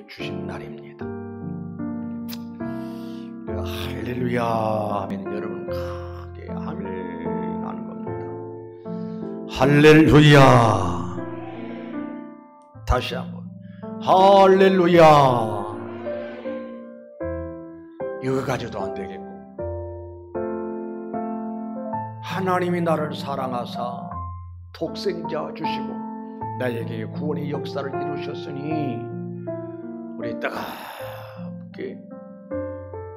주신 날입니다. 우리가 할렐루야 하면 여러분 크게 아멘 하는 겁니다. 할렐루야. 다시 한번 할렐루야. 이거 가져도 안 되겠고, 하나님이 나를 사랑하사 독생자 주시고 나에게 구원의 역사를 이루셨으니 우리 뜨겁게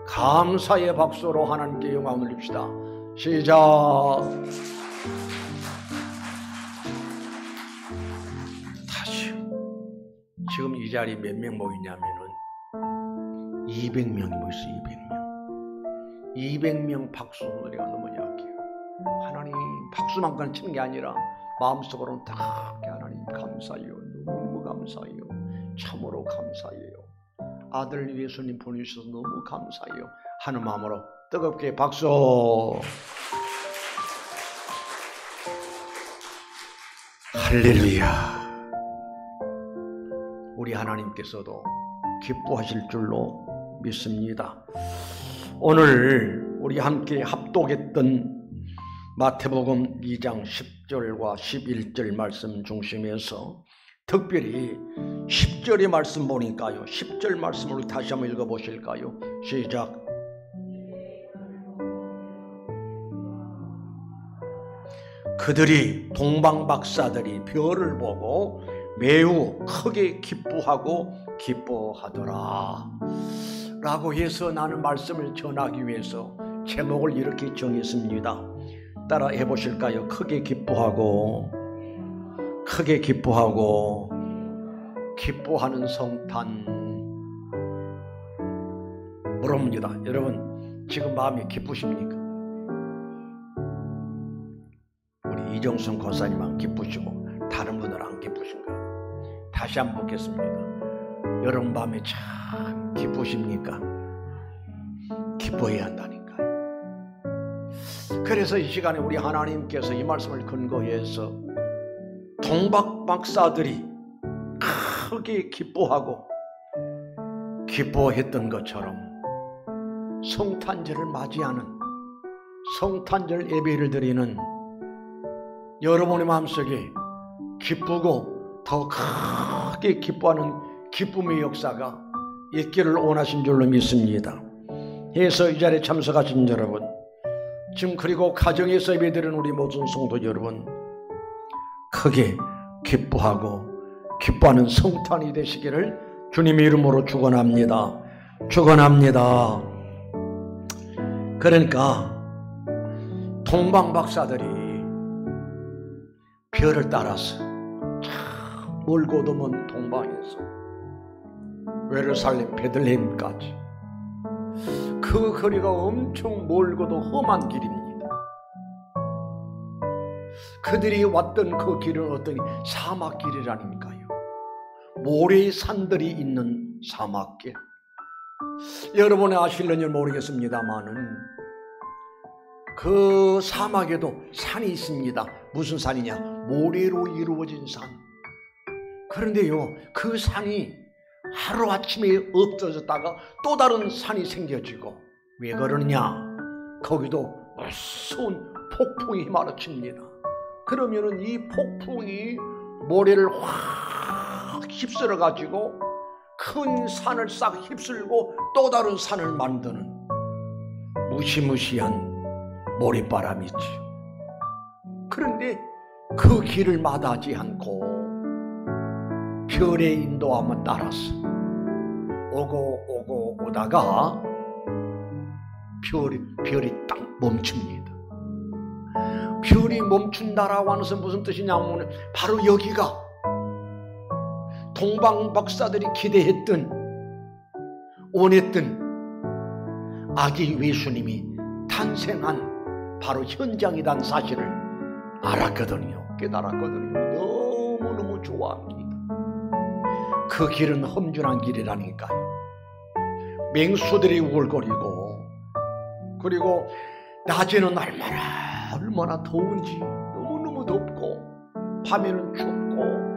감사의 박수로 하나님께 영광을 올립시다. 시작. 다시. 지금 이 자리에 몇 명 모이냐면은 200명이 모였어요. 200명. 200명 박수 소리가 너무 약해요. 하나님 박수만 치는 게 아니라 마음속으로는 다 하나님 감사해요. 너무너무 감사해요. 참으로 감사해요. 아들 예수님 보내주셔서 너무 감사해요 하는 마음으로 뜨겁게 박수. 할렐루야. 우리 하나님께서도 기뻐하실 줄로 믿습니다. 오늘 우리 함께 합독했던 마태복음 2장 10절과 11절 말씀 중심에서 특별히 10절의 말씀 보니까요, 10절 말씀을 다시 한번 읽어보실까요? 시작. 그들이 동방박사들이 별을 보고 매우 크게 기뻐하더라 라고 해서 나는 말씀을 전하기 위해서 제목을 이렇게 정했습니다. 따라 해보실까요? 크게 기뻐하고 기뻐하는 성탄. 물어봅니다. 여러분 지금 마음이 기쁘십니까? 우리 이정순 권사님만 기쁘시고 다른 분들은 안 기쁘신가? 다시 한번 묻겠습니다. 여러분 마음이 참 기쁘십니까? 기뻐해야 한다니까요. 그래서 이 시간에 우리 하나님께서 이 말씀을 근거해서 동방박사들이 크게 기뻐했던 것처럼 성탄절을 맞이하는 성탄절 예배를 드리는 여러분의 마음속에 기쁘고 더 크게 기뻐하는 기쁨의 역사가 있기를 원하신 줄로 믿습니다. 해서 이 자리에 참석하신 여러분, 지금 그리고 가정에서 예배드리는 우리 모든 성도 여러분, 크게 기뻐하는 성탄이 되시기를 주님의 이름으로 축원합니다. 그러니까 동방박사들이 별을 따라서 참 멀고도 먼 동방에서 예루살렘 베들레헴까지 그 거리가 엄청 멀고도 험한 길입니다. 그들이 왔던 그 길은 어떤 사막길이 아닙니까요? 모래의 산들이 있는 사막길. 여러분이 아실는지 모르겠습니다만은 그 사막에도 산이 있습니다. 무슨 산이냐? 모래로 이루어진 산. 그런데요, 그 산이 하루아침에 없어졌다가 또 다른 산이 생겨지고, 왜 그러느냐? 거기도 무서운 폭풍이 휘몰아칩니다. 그러면은 이 폭풍이 모래를 확 휩쓸어 가지고 큰 산을 싹 휩쓸고 또 다른 산을 만드는 무시무시한 모래바람이 있죠. 그런데 그 길을 마다하지 않고 별의 인도함을 따라서 오다가 별이 딱 멈춥니다. 별이 멈춘다라고 하는 것은 무슨 뜻이냐면 바로 여기가 동방박사들이 기대했던, 원했던 아기 예수님이 탄생한 바로 현장이란 사실을 알았거든요. 깨달았거든요. 너무너무 좋아합니다. 그 길은 험준한 길이라니까요. 맹수들이 우글거리고, 그리고 낮에는 얼마나 더운지, 너무너무 덥고 밤에는 춥고,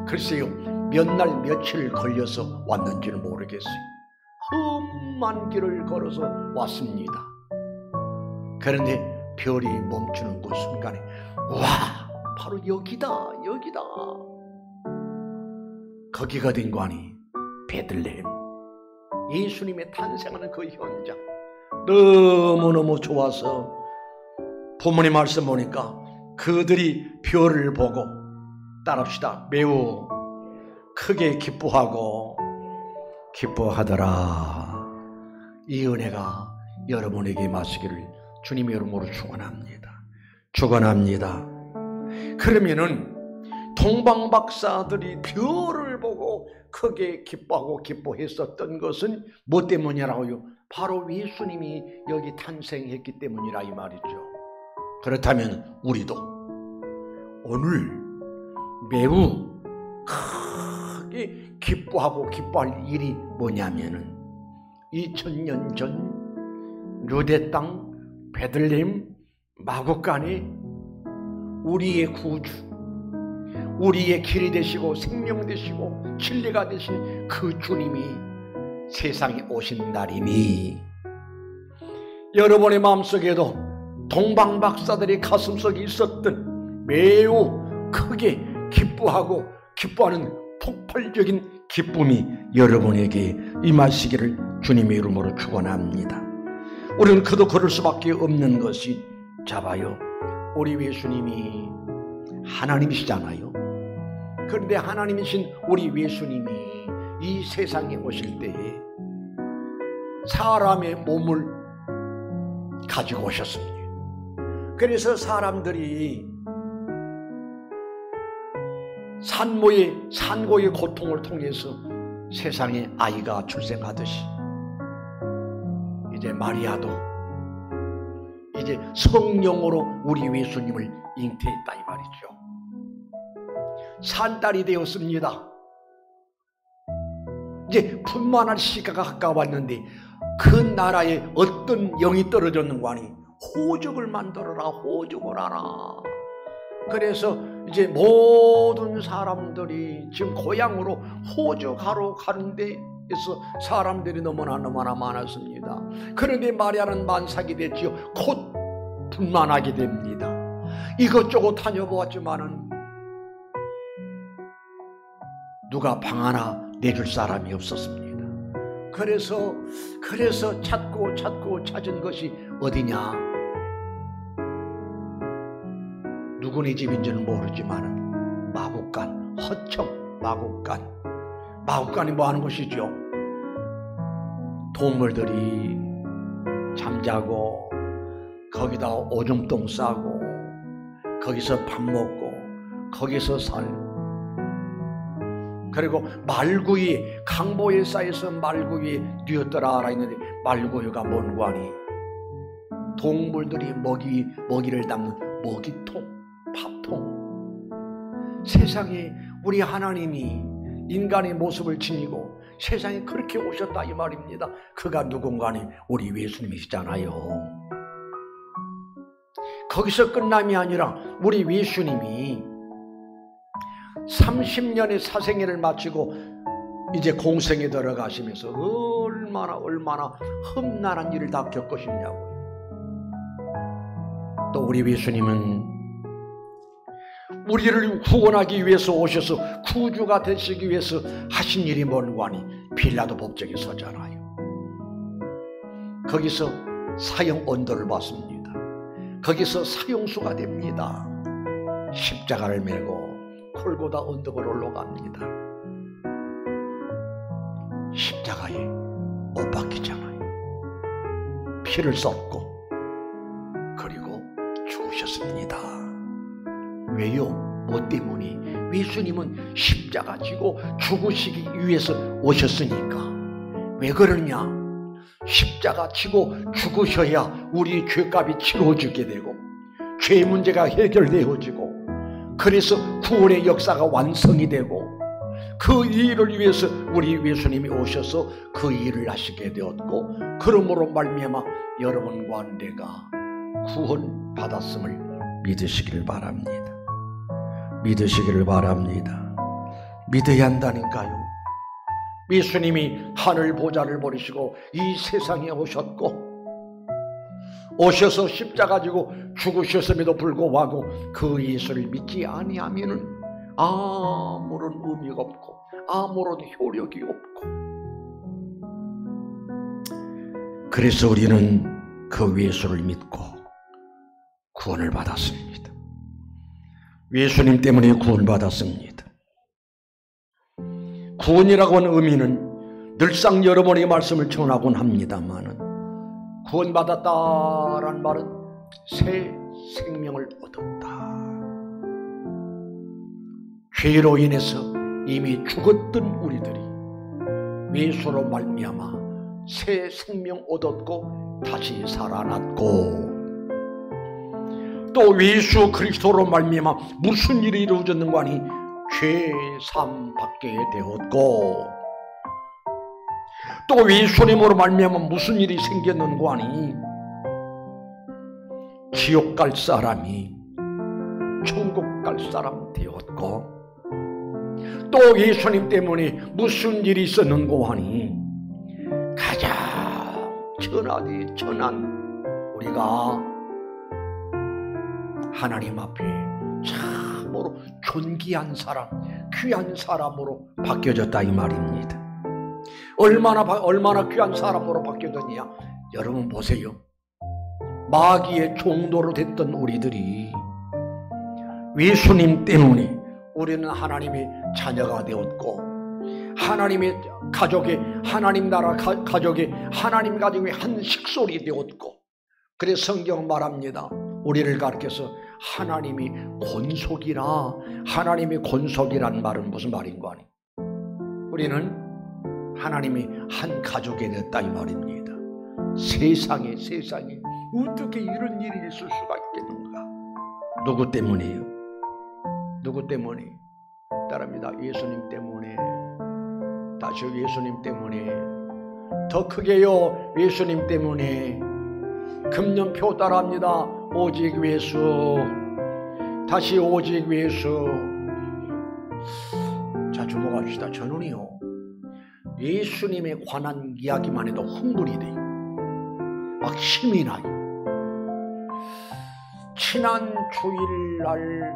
글쎄요, 몇 날 며칠 걸려서 왔는지는 모르겠어요. 험한 길을 걸어서 왔습니다. 그런데 별이 멈추는 그 순간에 와, 바로 여기다. 거기가 된 거아니 베들레헴, 예수님의 탄생하는 그 현장. 너무너무 좋아서 본문의 말씀 보니까 그들이 별을 보고, 따라합시다, 매우 크게 기뻐하더라. 이 은혜가 여러분에게 임하시기를 주님의 이름으로 축원합니다. 그러면은 동방박사들이 별을 보고 크게 기뻐했었던 것은 뭐 때문이라고요? 바로 예수님이 여기 탄생했기 때문이라 이 말이죠. 그렇다면 우리도 오늘 매우 크게 기뻐할 일이 뭐냐면은 2000년 전 유대 땅 베들레헴 마구간에 우리의 구주, 우리의 길이 되시고 생명 되시고 진리가 되신 그 주님이 세상에 오신 날이니, 여러분의 마음속에도 동방박사들의 가슴속에 있었던 매우 크게 기뻐하는 폭발적인 기쁨이 여러분에게 임하시기를 주님의 이름으로 축원합니다. 우리는 그도 그럴 수밖에 없는 것이, 자봐요, 우리 예수님이 하나님이시잖아요. 그런데 하나님이신 우리 예수님이 이 세상에 오실 때에 사람의 몸을 가지고 오셨습니다. 그래서 사람들이 산고의 고통을 통해서 세상에 아이가 출생하듯이 이제 마리아도 이제 성령으로 우리 예수님을 잉태했다 이 말이죠. 산딸이 되었습니다. 이제 분만할 시기가 가까웠는데 그 나라에 어떤 영이 떨어졌는가 하니 호적을 만들어라, 호적을 하라. 그래서 이제 모든 사람들이 지금 고향으로 호적하러 가는 데에서 사람들이 너무나 많았습니다. 그런데 마리아는 만삭이 됐지요. 곧 분만하게 됩니다. 이것저것 다녀보았지만은 누가 방 하나 내줄 사람이 없었습니다. 그래서 찾은 것이 어디냐? 누구네 집인지는 모르지만 마구간, 허청 마구간이 뭐 하는 곳이죠? 동물들이 잠자고 거기다 오줌똥 싸고 거기서 밥 먹고 거기서 그리고 말구이, 강보에 쌓여서 말구이에 뛰었더라 하라 했는데 말구이가 뭔 관이? 동물들이 먹이를 담는 먹이통, 밥통. 세상에 우리 하나님이 인간의 모습을 지니고 세상에 그렇게 오셨다 이 말입니다. 그가 누군가 하니 우리 예수님이시잖아요. 거기서 끝남이 아니라 우리 예수님이 30년의 사생애를 마치고 이제 공생에 들어가시면서 얼마나 험난한 일을 다 겪으셨냐고요. 또 우리 예수님은 우리를 구원하기 위해서 오셔서 구주가 되시기 위해서 하신 일이 뭔가 하니 빌라도 법정에 서잖아요. 거기서 사형 언도를 받습니다. 거기서 사형수가 됩니다. 십자가를 메고 골고다 언덕을 올라갑니다. 십자가에 못 박히잖아요. 피를 쏟고 그리고 죽으셨습니다. 왜요? 뭐 때문에? 예수님은 십자가 지고 죽으시기 위해서 오셨으니까. 왜 그러냐? 십자가 지고 죽으셔야 우리 죄값이 치러지게 되고 죄 문제가 해결되어지고 그래서 구원의 역사가 완성이 되고 그 일을 위해서 우리 예수님이 오셔서 그 일을 하시게 되었고 그러므로 말미암아 여러분과 내가 구원 받았음을 믿으시기를 바랍니다. 믿어야 한다니까요. 예수님이 하늘 보좌를 버리시고 이 세상에 오셔서 십자가 지고 죽으셨음에도 불구하고 그 예수를 믿지 아니하면은 아무런 의미가 없고 아무런 효력이 없고, 그래서 우리는 그 예수를 믿고 구원을 받았습니다. 예수님 때문에 구원받았습니다. 구원이라고 하는 의미는 늘상 여러분의 말씀을 전하곤 합니다만은, 구원받았다라는 말은 새 생명을 얻었다. 죄로 인해서 이미 죽었던 우리들이 예수로 말미암아 새 생명 얻었고 다시 살아났고, 또 예수 그리스도로 말미암아 무슨 일이 이루어졌는가 하니 죄 사함 받게 되었고, 또 예수님으로 말미암아 무슨 일이 생겼는가 하니 지옥 갈 사람이 천국 갈 사람 되었고, 또 예수님 때문에 무슨 일이 있었는가 하니 가장 천하디 천한 우리가 하나님 앞에 참으로 존귀한 사람, 귀한 사람으로 바뀌어졌다 이 말입니다. 얼마나 귀한 사람으로 바뀌어졌냐? 여러분 보세요. 마귀의 종도로 됐던 우리들이 예수님 때문에 우리는 하나님의 자녀가 되었고, 하나님의 가족의, 하나님 나라 가족의, 하나님 가족의 한 식솔이 되었고, 그래서 성경은 말합니다. 우리를 가르쳐서 하나님이 권속이라, 하나님이 권속이란 말은 무슨 말인가 하니 우리는 하나님이 한 가족이 됐다 이 말입니다. 세상에 어떻게 이런 일이 있을 수가 있겠는가? 누구 때문이에요? 누구 때문에? 따릅니다. 예수님 때문에. 다시 예수님 때문에. 더 크게요, 예수님 때문에. 금년표 따라합니다. 오직 예수. 다시 오직 예수. 자, 주목합시다. 저는요, 예수님에 관한 이야기만 해도 흥분이 돼요. 막 힘이 나요. 지난 주일날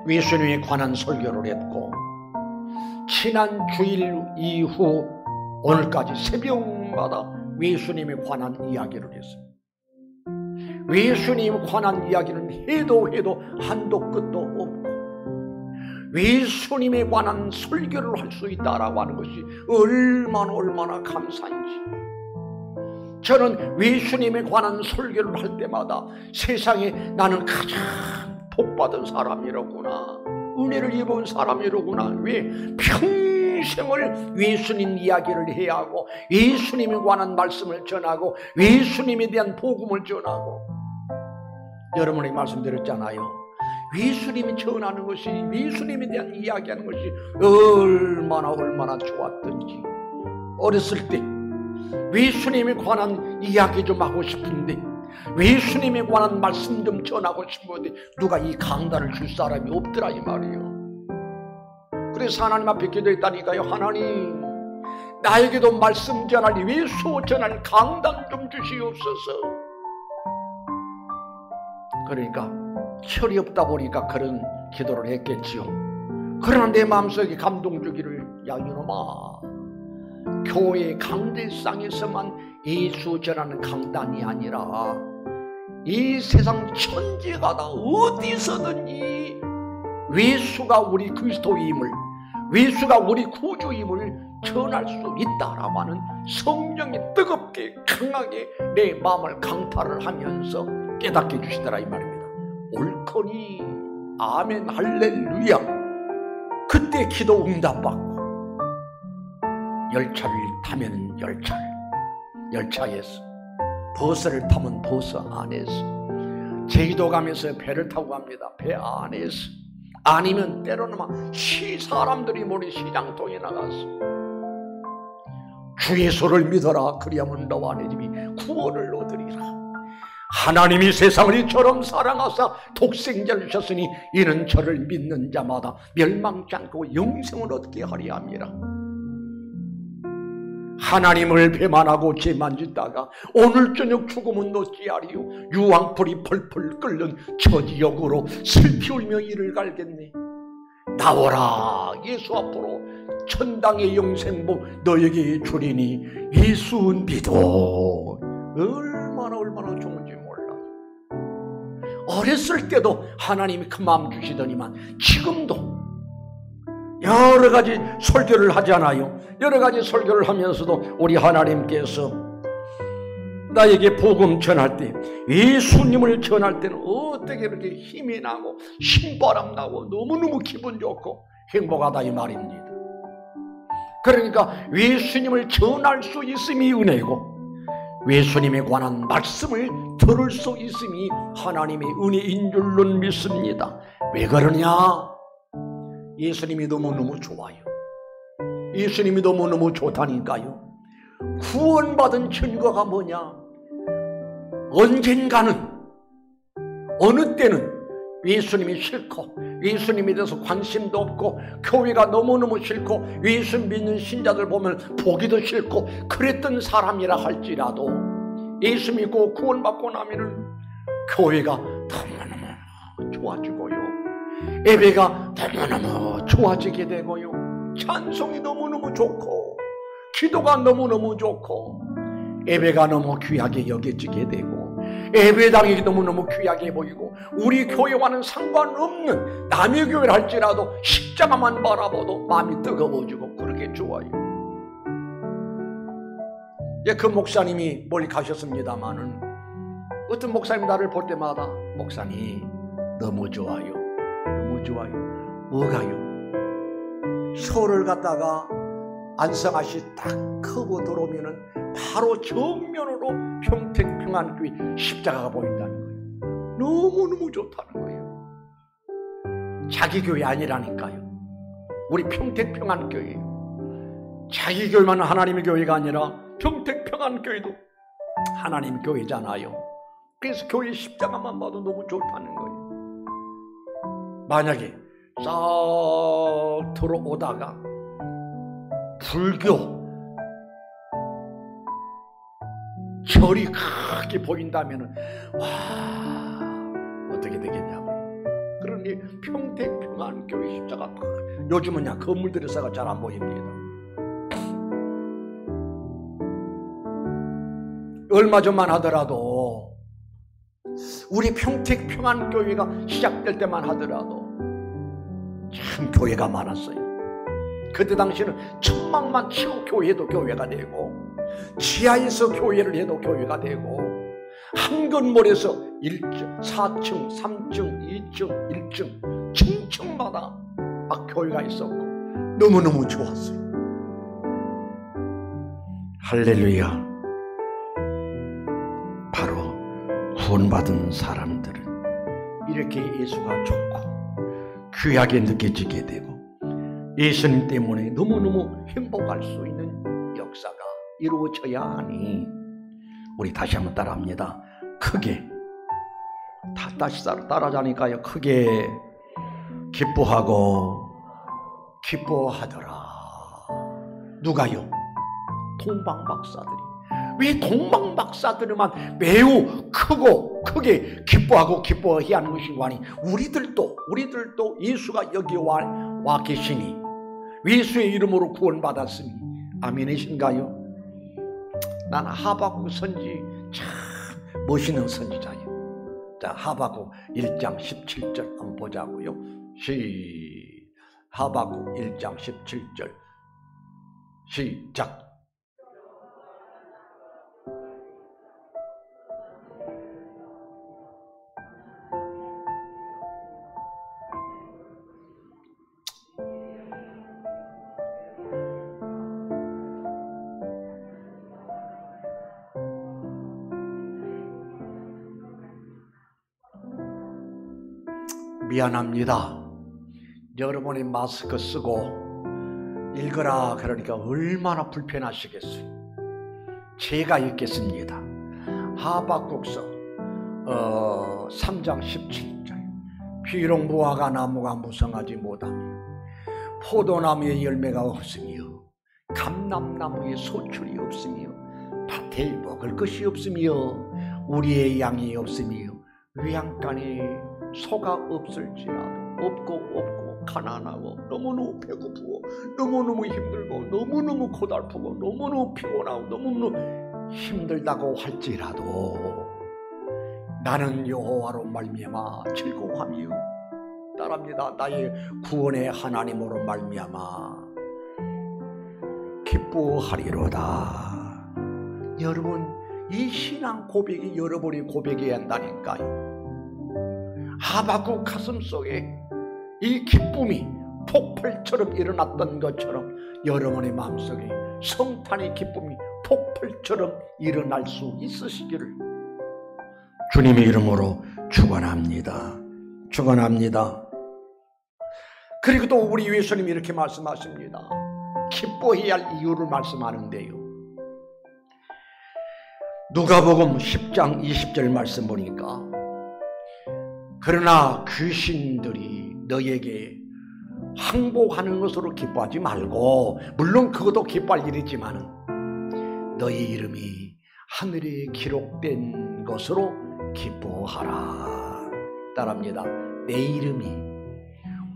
예수님에 관한 설교를 했고, 지난 주일 이후 오늘까지 새벽마다 예수님에 관한 이야기를 했어요. 예수님에 관한 이야기는 해도 한도 끝도 없고, 예수님에 관한 설교를 할 수 있다라고 하는 것이 얼마나 감사한지. 저는 예수님에 관한 설교를 할 때마다 세상에 나는 가장 복받은 사람이로구나, 은혜를 입은 사람이로구나. 왜? 평생을 예수님 이야기를 해야 하고, 예수님에 관한 말씀을 전하고, 예수님에 대한 복음을 전하고. 여러분에게 말씀드렸잖아요. 예수님이 전하는 것이, 예수님에 대한 이야기하는 것이 얼마나 좋았던지. 어렸을 때 예수님에 관한 이야기 좀 하고 싶은데, 예수님에 관한 말씀 좀 전하고 싶은데 누가 이 강단을 줄 사람이 없더라 이 말이에요. 그래서 하나님 앞에 기도했다니까요. 하나님, 나에게도 말씀 전할, 예수 전할 강단 좀 주시옵소서. 그러니까 철이 없다 보니까 그런 기도를 했겠지요. 그러나 내 마음속에 감동 주기를, 야 이놈아, 교회 강대상에서만 예수 전하는 강단이 아니라 이 세상 천지가 다 어디서든지 예수가 우리 그리스도임을, 예수가 우리 구주임을 전할 수 있다라고 하는 성령이 뜨겁게 강하게 내 마음을 강탈을 하면서 깨닫게 해주시더라 이 말입니다. 옳거니 아멘 할렐루야. 그때 기도 응답받고, 열차를 타면 열차에서, 버스를 타면 버스 안에서, 제주도 가면서 배를 타고 갑니다. 배 안에서, 아니면 때로는 막 사람들이 모인 시장통에 나가서 주 예수를 믿어라, 그리하면 너와 내 집이 구원을 얻으리라. 하나님이 세상을 이처럼 사랑하사 독생자를 주셨으니 이는 저를 믿는 자마다 멸망치 않고 영생을 얻게 하리 함이라. 하나님을 배만하고 죄만 짓다가 오늘 저녁 죽음은 어찌하리요. 유황불이 펄펄 끓는 저 지역으로 슬피 울며 이를 갈겠네. 나오라 예수 앞으로 천당의 영생복 너에게 주리니 예수 믿어. 얼마나 좋은지 몰라. 어렸을 때도 하나님이 큰 마음 주시더니만 지금도 여러 가지 설교를 하잖아요. 여러 가지 설교를 하면서도 우리 하나님께서 나에게 복음 전할 때, 예수님을 전할 때는 어떻게 이렇게 힘이 나고 신바람 나고 너무너무 기분 좋고 행복하다 이 말입니다. 그러니까 예수님을 전할 수 있음이 은혜고, 예수님에 관한 말씀을 들을 수 있음이 하나님의 은혜인 줄로 믿습니다. 왜 그러냐? 예수님이 너무너무 좋아요. 예수님이 너무너무 좋다니까요. 구원받은 증거가 뭐냐? 언젠가는, 어느 때는 예수님이 싫고 예수님에 대해서 관심도 없고 교회가 너무너무 싫고 예수 믿는 신자들 보면 보기도 싫고 그랬던 사람이라 할지라도 예수 믿고 구원받고 나면은 교회가 너무너무 좋아지고요, 예배가 너무너무 좋아지게 되고요, 찬송이 너무너무 좋고 기도가 너무너무 좋고 예배가 너무 귀하게 여겨지게 되고 예배당이 너무너무 귀하게 보이고 우리 교회와는 상관없는 남의 교회를 할지라도 십자가만 바라봐도 마음이 뜨거워지고 그렇게 좋아요. 그 목사님이 멀리 가셨습니다마는 어떤 목사님 나를 볼 때마다 목사님 너무 좋아요, 너무 좋아요. 뭐가요? 서울을 갔다가 안성아시 딱 커브 들어오면은 바로 정면으로 평택평안교회 십자가가 보인다는 거예요. 너무너무 좋다는 거예요. 자기 교회 아니라니까요. 우리 평택평안교회, 자기 교회만 하나님의 교회가 아니라 평택평안교회도 하나님 교회잖아요. 그래서 교회 십자가만 봐도 너무 좋다는 거예요. 만약에 싹 들어오다가 불교 절이 크게 보인다면 와 어떻게 되겠냐고요. 그러니 평택평안교회 십자가 요즘은 그냥 건물들이 썩어 잘 안 보입니다. 얼마 전만 하더라도 우리 평택평안교회가 시작될 때만 하더라도 참 교회가 많았어요. 그때 당시에는 천막만 치고 교회도 교회가 되고 지하에서 교회를 해도 교회가 되고 한 건물에서 1층, 4층, 3층, 2층, 1층 층층마다 막 교회가 있었고 너무너무 좋았어요. 할렐루야. 바로 구원받은 사람들은 이렇게 예수가 좋고 귀하게 느껴지게 되고 예수님 때문에 너무너무 행복할 수 있는 역사가 이루어져야 하니 우리 다시 한번 따라합니다. 크게 다시 따라하자니까요. 크게 기뻐하고 기뻐하더라. 누가요? 동방박사들이. 왜 동방박사들만 매우 크게 기뻐하고 기뻐해야 하는 것인가 하니 우리들도 예수가 여기 와 계시니 예수의 이름으로 구원받았으니 아멘이신가요? 나는 하박국 선지 참 멋있는 선지자예요. 자, 하박국 1장 17절 한번 보자고요. 하박국 1장 17절 시작. 미안합니다. 여러분이 마스크 쓰고 읽으라 그러니까 얼마나 불편하시겠어요. 제가 읽겠습니다. 하박국서 3장 17절 비록 무화과 나무가 무성하지 못하며 포도나무에 열매가 없으며 감람나무에 소출이 없으며 밭에 먹을 것이 없으며 우리의 양이 없으며 외양간에 소가 없을지라도 없고 가난하고 너무너무 배고프고 너무너무 힘들고 너무너무 고달프고 너무너무 피곤하고 너무너무 힘들다고 할지라도 나는 여호와로 말미암아 즐거워하며 따랍니다. 나의 구원의 하나님으로 말미암아 기뻐하리로다. 여러분, 이 신앙 고백이 여러분이 고백해야 한다니까요. 하박국 가슴속에 이 기쁨이 폭발처럼 일어났던 것처럼 여러분의 마음속에 성탄의 기쁨이 폭발처럼 일어날 수 있으시기를 주님의 이름으로 축원합니다. 축원합니다. 그리고 또 우리 예수님이 이렇게 말씀하십니다. 기뻐해야 할 이유를 말씀하는데요. 누가복음 10장 20절 말씀 보니까 그러나 귀신들이 너에게 항복하는 것으로 기뻐하지 말고, 물론 그것도 기뻐할 일이지만 너의 이름이 하늘에 기록된 것으로 기뻐하라. 따라합니다. 내 이름이,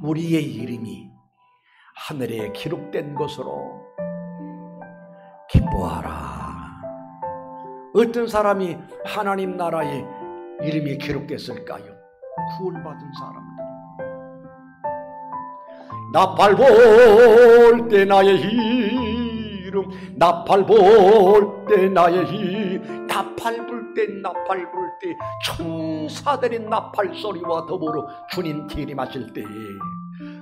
우리의 이름이 하늘에 기록된 것으로 기뻐하라. 어떤 사람이 하나님 나라에 이름이 기록됐을까요? 구원받은 사람들. 나팔 불 때 나의 이름, 나팔 불 때 나의 이름, 나팔 불 때 천사들의 나팔 소리와 더불어 주님 재림하실 때,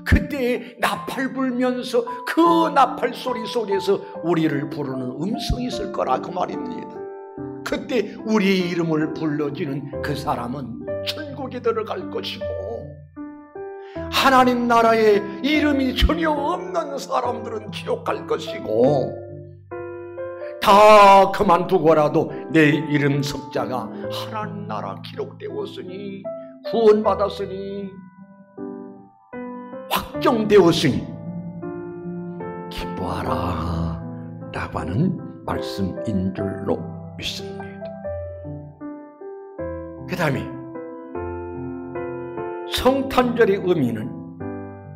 그때 나팔 불면서 그 나팔 소리 속에서 우리를 부르는 음성이 있을 거라 그 말입니다. 그때 우리의 이름을 불러주는 그 사람은 천국에 들어갈 것이고, 하나님 나라에 이름이 전혀 없는 사람들은 지옥 갈 것이고, 다 그만두고라도 내 이름 석자가 하나님 나라 기록되었으니, 구원받았으니, 확정되었으니 기뻐하라 라고 하는 말씀인 줄로 믿습니다. 그 다음에 성탄절의 의미는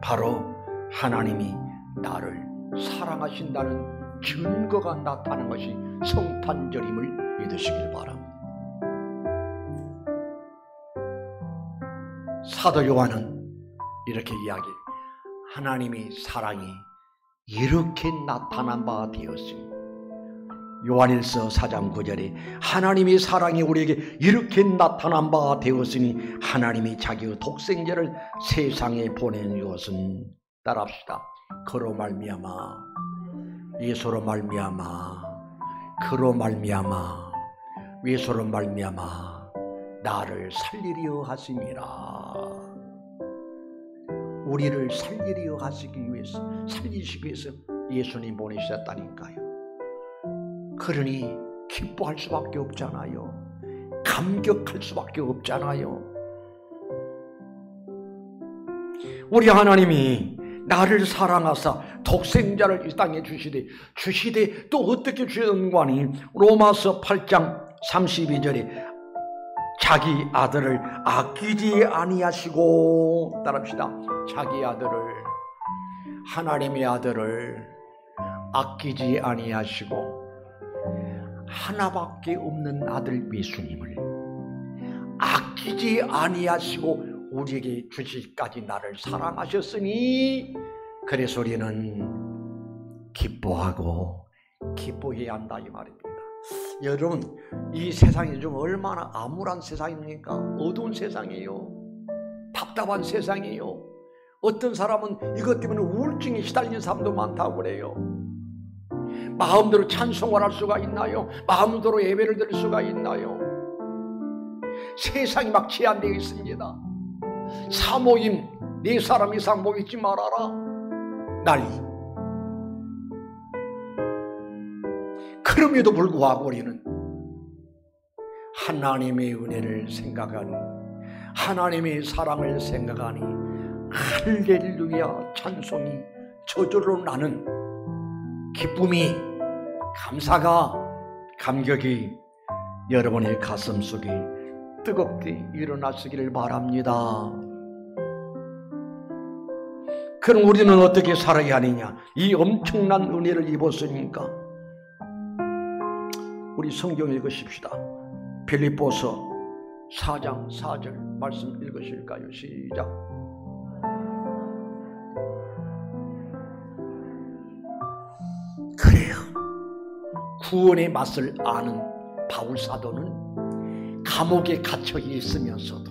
바로 하나님이 나를 사랑하신다는 증거가 나타나는 것이 성탄절임을 믿으시길 바랍니다. 사도 요한은 이렇게 이야기해요. 하나님의 사랑이 이렇게 나타난 바 되었으니, 요한일서 4장 9절에 하나님의 사랑이 우리에게 이렇게 나타난 바 되었으니 하나님이 자기의 독생자를 세상에 보낸 것은, 따라합시다, 그로 말미암아, 예수로 말미암아, 그로 말미암아, 예수로 말미암아 나를 살리려 하심이라. 우리를 살리려 하시기 위해서, 살리시기 위해서 예수님 보내셨다니까요. 그러니 기뻐할 수밖에 없잖아요. 감격할 수밖에 없잖아요. 우리 하나님이 나를 사랑하사 독생자를 이 땅에 주시되 또 어떻게 주셨는가 하니, 로마서 8장 32절에 자기 아들을 아끼지 아니하시고, 따라합시다, 자기 아들을, 하나님의 아들을 아끼지 아니하시고 하나밖에 없는 아들 예수님을 아끼지 아니하시고 우리에게 주시기까지 나를 사랑하셨으니, 그래서 우리는 기뻐하고 기뻐해야 한다 이 말입니다. 여러분, 이 세상이 좀 얼마나 암울한 세상입니까? 어두운 세상이에요. 답답한 세상이에요. 어떤 사람은 이것 때문에 우울증에 시달리는 사람도 많다고 그래요. 마음대로 찬송을 할 수가 있나요? 마음대로 예배를 드릴 수가 있나요? 세상이 막 제한되어 있습니다. 사모임 4사람 이상 모이지 말아라, 난리. 그럼에도 불구하고 우리는 하나님의 은혜를 생각하니, 하나님의 사랑을 생각하니 할렐루야 찬송이 저절로 나는 기쁨이, 감사가, 감격이 여러분의 가슴 속에 뜨겁게 일어나시기를 바랍니다. 그럼 우리는 어떻게 살아야 하느냐? 이 엄청난 은혜를 입었으니까 우리 성경 읽으십시다. 빌립보서 4장 4절 말씀 읽으실까요? 시작. 그래요. 구원의 맛을 아는 바울 사도는 감옥에 갇혀 있으면서도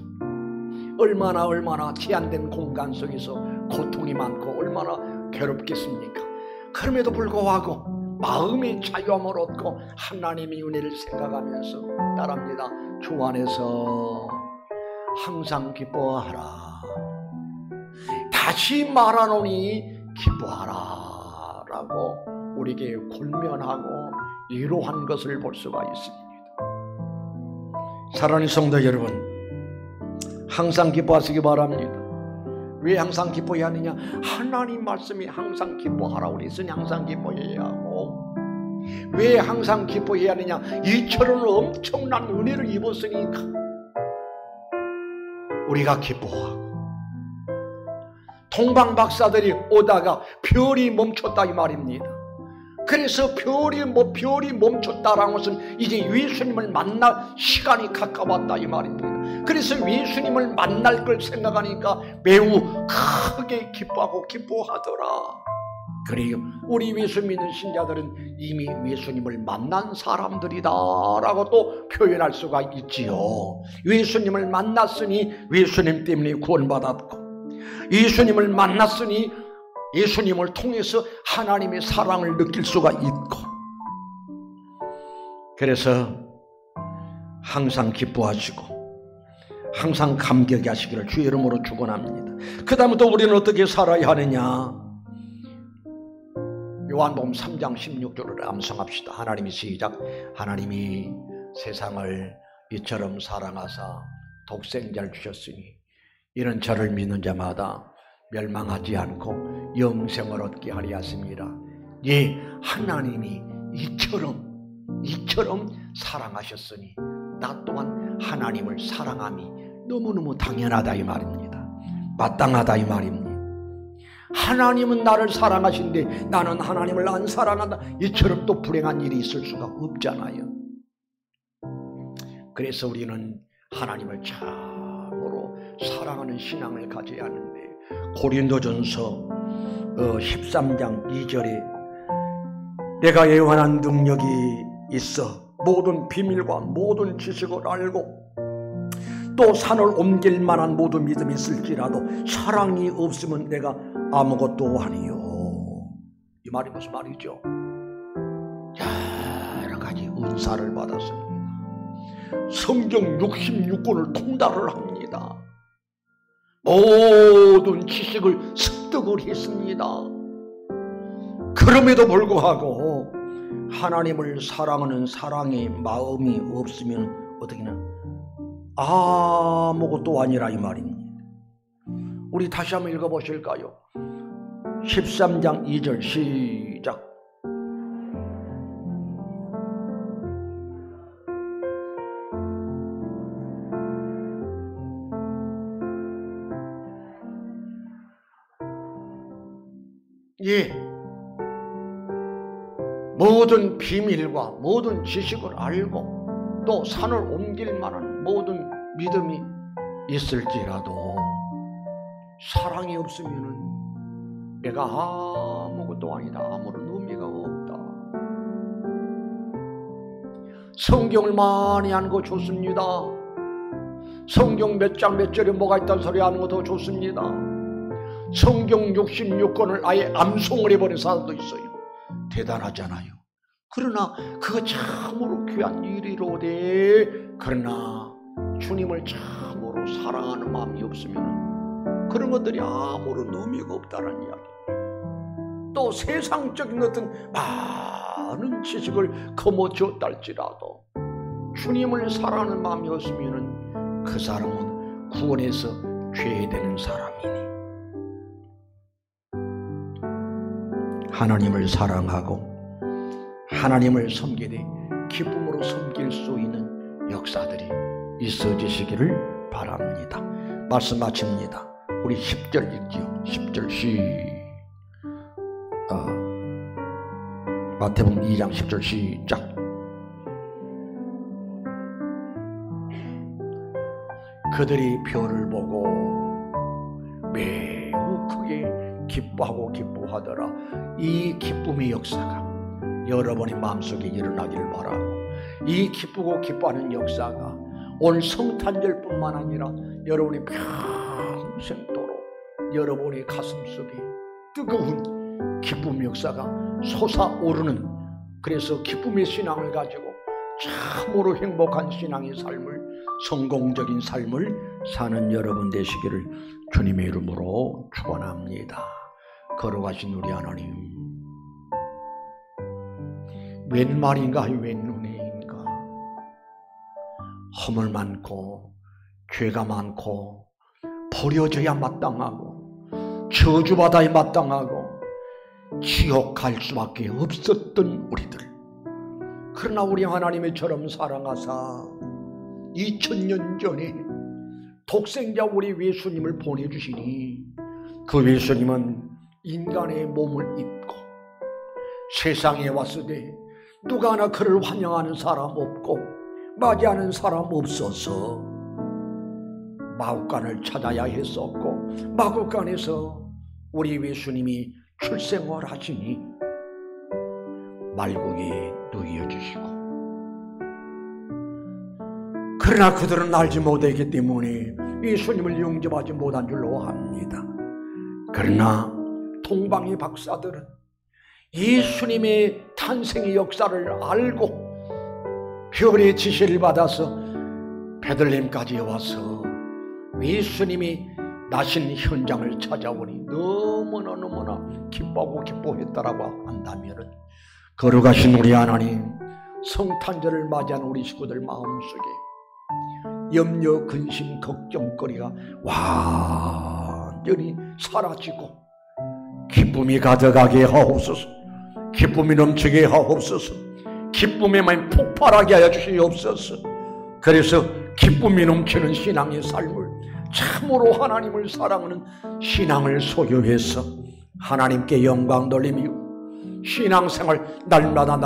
얼마나 제한된 공간 속에서 고통이 많고 얼마나 괴롭겠습니까? 그럼에도 불구하고 마음의 자유함을 얻고 하나님의 은혜를 생각하면서 따라합니다. 주 안에서 항상 기뻐하라. 다시 말하노니 기뻐하라 라고 우리에게 권면하고 위로한 것을 볼 수가 있습니다. 사랑하는 성도 여러분, 항상 기뻐하시기 바랍니다. 왜 항상 기뻐해야 하느냐? 하나님 말씀이 항상 기뻐하라 그랬으니 항상 기뻐해야 하고, 왜 항상 기뻐해야 하느냐? 이처럼 엄청난 은혜를 입었으니까 우리가 기뻐하고, 동방박사들이 오다가 별이 멈췄다 이 말입니다. 그래서 별이 멈췄다라는 것은 이제 예수님을 만날 시간이 가까웠다 이 말입니다. 그래서 예수님을 만날 걸 생각하니까 매우 크게 기뻐하고 기뻐하더라. 그래요. 우리 예수 믿는 신자들은 이미 예수님을 만난 사람들이다 라고 또 표현할 수가 있지요. 예수님을 만났으니 예수님 때문에 구원받았고, 예수님을 만났으니 예수님을 통해서 하나님의 사랑을 느낄 수가 있고, 그래서 항상 기뻐하시고 항상 감격해 하시기를 주의 이름으로 축원합니다. 그 다음부터 우리는 어떻게 살아야 하느냐? 요한복음 3장 16절을 암송합시다. 하나님이 시작. 하나님이 세상을 이처럼 사랑하사 독생자를 주셨으니 이는 저를 믿는 자마다 멸망하지 않고 영생을 얻게 하려 하십니다. 예, 하나님이 이처럼 사랑하셨으니 나 또한 하나님을 사랑함이 너무너무 당연하다 이 말입니다. 마땅하다 이 말입니다. 하나님은 나를 사랑하신데 나는 하나님을 안 사랑한다, 이처럼 또 불행한 일이 있을 수가 없잖아요. 그래서 우리는 하나님을 참으로 사랑하는 신앙을 가져야 하는데, 고린도전서 13장 2절에 내가 예언한 능력이 있어 모든 비밀과 모든 지식을 알고 또 산을 옮길 만한 모든 믿음이 있을지라도 사랑이 없으면 내가 아무것도 아니요. 이 말이 무슨 말이죠? 여러 가지 은사를 받았습니다. 성경 66권을 통달을 합니다. 모든 지식을 습득을 했습니다. 그럼에도 불구하고 하나님을 사랑하는 사랑의 마음이 없으면 어떻게나 아무것도 아니라 이 말입니다. 우리 다시 한번 읽어보실까요? 13장 2절 시작. 예, 모든 비밀과 모든 지식을 알고 또 산을 옮길 만한 모든 믿음이 있을지라도 사랑이 없으면 내가 아무것도 아니다, 아무런 의미가 없다. 성경을 많이 하는 거 좋습니다. 성경 몇 장 몇 절에 뭐가 있다는 소리 하는 것도 좋습니다. 성경 66권을 아예 암송을 해버린 사람도 있어요. 대단하잖아요. 그러나 그거 참으로 귀한 일이로되, 그러나 주님을 참으로 사랑하는 마음이 없으면 그런 것들이 아무런 의미가 없다는 이야기예요. 또 세상적인 어떤 많은 지식을 거머쥐었다 할지라도 주님을 사랑하는 마음이 없으면 그 사람은 구원에서 죄되는 사람이니, 하나님을 사랑하고 하나님을 섬기되 기쁨으로 섬길 수 있는 역사들이 있어지시기를 바랍니다. 말씀 마칩니다. 우리 10절 읽지요. 10절 마태복음 2장 10절 시작. 그들이 별을 보고 매우 크게 기뻐하고 기뻐하더라. 이 기쁨의 역사가 여러분의 마음속에 일어나기를 바라고, 이 기쁘고 기뻐하는 역사가 오늘 성탄절뿐만 아니라 여러분의 평생도록 여러분의 가슴속에 뜨거운 기쁨 역사가 솟아오르는, 그래서 기쁨의 신앙을 가지고 참으로 행복한 신앙의 삶을, 성공적인 삶을 사는 여러분 되시기를 주님의 이름으로 축원합니다. 걸어가신 우리 하나님, 웬 말인가 웬 은혜인가. 허물 많고 죄가 많고 버려져야 마땅하고 저주받아야 마땅하고 지옥 갈 수밖에 없었던 우리들, 그러나 우리 하나님의처럼 사랑하사 2000년 전에 독생자 우리 예수님을 보내주시니, 그 예수님은 인간의 몸을 입고 세상에 왔을 때 누가 하나 그를 환영하는 사람 없고 맞이하는 사람 없어서 마구간을 찾아야 했었고, 마구간에서 우리 예수님이 출생을 하시니 말국에 누이어주시고, 그러나 그들은 알지 못했기 때문에 예수님을 영접하지 못한 줄로 합니다. 그러나 동방의 박사들은 예수님의 탄생의 역사를 알고 별의 지시를 받아서 베들레헴까지 와서 예수님이 나신 현장을 찾아오니 너무나 기뻐하고 기뻐했다라고 한다면, 걸어가신 우리 하나님, 성탄절을 맞이한 우리 식구들 마음속에 염려, 근심, 걱정거리가 완전히 사라지고 기쁨이 가득하게 하옵소서. 기쁨이 넘치게 하옵소서. 기쁨의 마음 폭발하게 하여 주시옵소서. 그래서 기쁨이 넘치는 신앙의 삶을, 참으로 하나님을 사랑하는 신앙을 소유해서 하나님께 영광 돌리며 신앙생활 날마다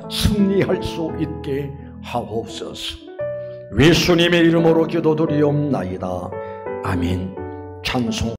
승리할 수 있게 하옵소서. 예수님의 이름으로 기도드리옵나이다. 아멘. 찬송.